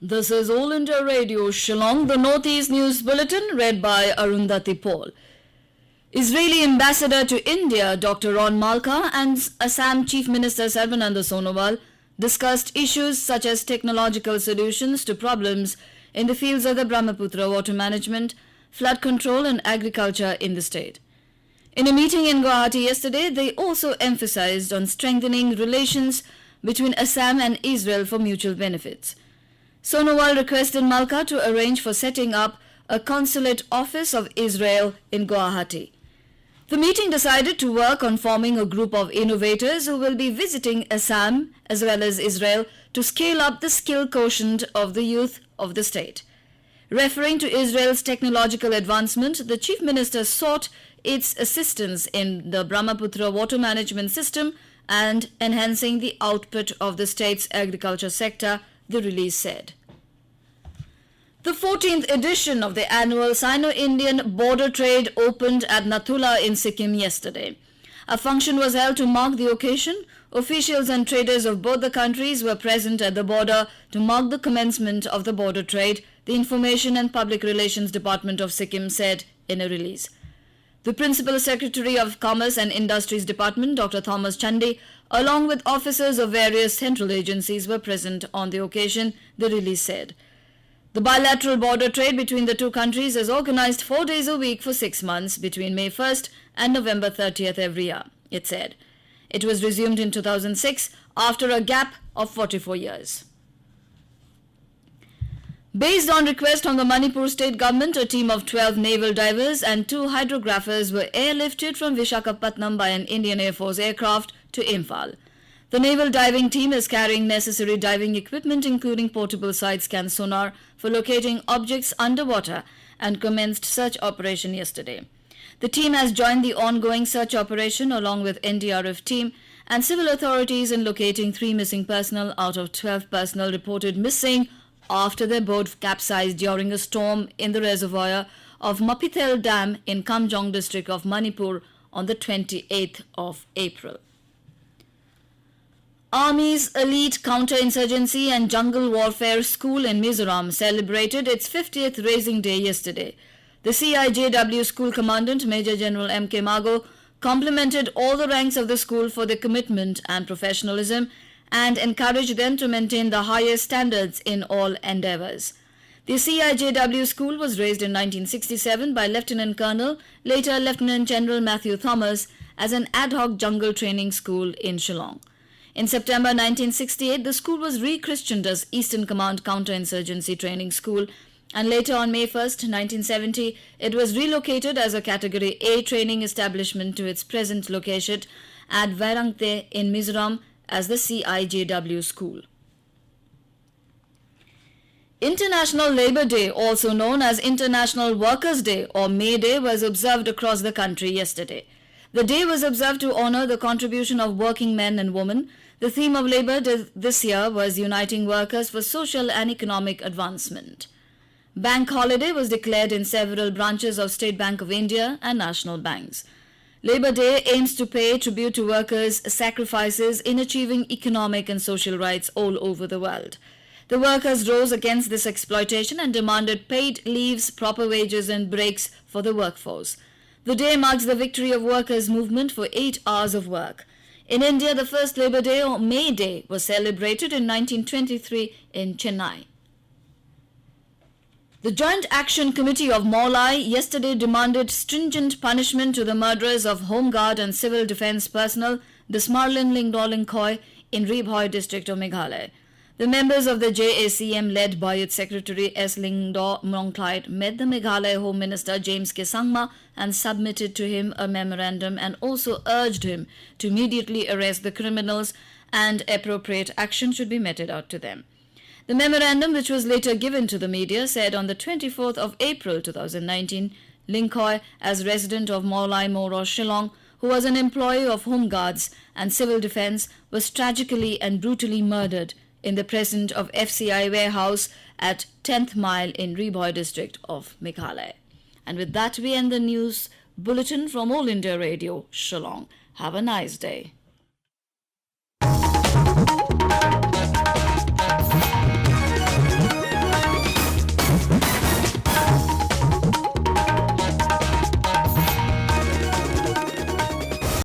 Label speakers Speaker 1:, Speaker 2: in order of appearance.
Speaker 1: This is All India Radio Shillong, the Northeast News Bulletin, read by Arundhati Paul. Israeli Ambassador to India Dr. Ron Malka and Assam Chief Minister Sarbananda Sonowal discussed issues such as technological solutions to problems in the fields of the Brahmaputra water management, flood control and agriculture in the state. In a meeting in Guwahati yesterday, they also emphasized on strengthening relations between Assam and Israel for mutual benefits. Sonowal requested Malka to arrange for setting up a consulate office of Israel in Guwahati. The meeting decided to work on forming a group of innovators who will be visiting Assam as well as Israel to scale up the skill quotient of the youth of the state. Referring to Israel's technological advancement, the Chief Minister sought its assistance in the Brahmaputra water management system and enhancing the output of the state's agriculture sector, the release said. The 14th edition of the annual Sino-Indian border trade opened at Nathu in Sikkim yesterday. A function was held to mark the occasion. Officials and traders of both the countries were present at the border to mark the commencement of the border trade, the Information and Public Relations Department of Sikkim said in a release. The Principal Secretary of Commerce and Industries Department, Dr. Thomas Chandi, along with officers of various central agencies were present on the occasion, the release said. The bilateral border trade between the two countries is organized 4 days a week for 6 months between May 1st and November 30th every year, it said. It was resumed in 2006 after a gap of 44 years. Based on request from the Manipur state government, a team of 12 naval divers and 2 hydrographers were airlifted from Visakhapatnam by an Indian Air Force aircraft to Imphal. The naval diving team is carrying necessary diving equipment including portable side-scan sonar for locating objects underwater and commenced search operation yesterday. The team has joined the ongoing search operation along with NDRF team and civil authorities in locating 3 missing personnel out of 12 personnel reported missing after their boat capsized during a storm in the reservoir of Mapithel Dam in Kamjong district of Manipur on the 28th of April. Army's elite counterinsurgency and jungle warfare school in Mizoram celebrated its 50th Raising Day yesterday. The CIJW school commandant, Major General M.K. Mago, complimented all the ranks of the school for their commitment and professionalism and encouraged them to maintain the highest standards in all endeavors. The CIJW school was raised in 1967 by Lieutenant Colonel, later Lieutenant General Matthew Thomas, as an ad hoc jungle training school in Shillong. In September 1968, the school was rechristened as Eastern Command Counterinsurgency Training School, and later on May 1, 1970, it was relocated as a Category A training establishment to its present location at Vairangte in Mizoram as the CIJW school. International Labour Day, also known as International Workers' Day or May Day, was observed across the country yesterday. The day was observed to honor the contribution of working men and women. The theme of Labour Day this year was uniting workers for social and economic advancement. Bank holiday was declared in several branches of State Bank of India and national banks. Labour Day aims to pay tribute to workers' sacrifices in achieving economic and social rights all over the world. The workers rose against this exploitation and demanded paid leaves, proper wages and breaks for the workforce. The day marks the victory of workers' movement for 8 hours of work. In India, the first Labour Day or May Day was celebrated in 1923 in Chennai. The Joint Action Committee of Mawlai yesterday demanded stringent punishment to the murderers of Home Guard and Civil Defence personnel, the Smarlin Lingdolingkhoi in Ribhoi district of Meghalaya. The members of the JACM, led by its Secretary S. Lingdo Mrongklait, met the Meghalaya Home Minister James K. Sangma and submitted to him a memorandum and also urged him to immediately arrest the criminals and appropriate action should be meted out to them. The memorandum, which was later given to the media, said on the 24th of April 2019, Lingkhoi, as resident of Mawlai Moro Shillong, who was an employee of Home Guards and Civil Defence, was tragically and brutally murdered in the presence of FCI warehouse at 10th Mile in Ribhoi district of Meghalaya. And with that, we end the news bulletin from All India Radio, Shillong. Have a nice day.